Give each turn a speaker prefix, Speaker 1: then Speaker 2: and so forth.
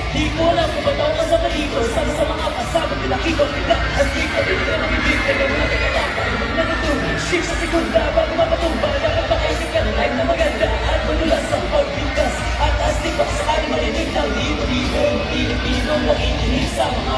Speaker 1: Di ko alam kung ba't ako sa dito. Sama sa mga pasado, pinakiko kita. At di ko rin na nakibig, kaya mga pinatapa. Natutulog, ship sa segunda, bago mapatumba. Dapat makaisip ka ng life na maganda. At manulas ang pagbigkas. At astig pa sa aking marinig ng Pilipino, Pilipino, makikinig sa mga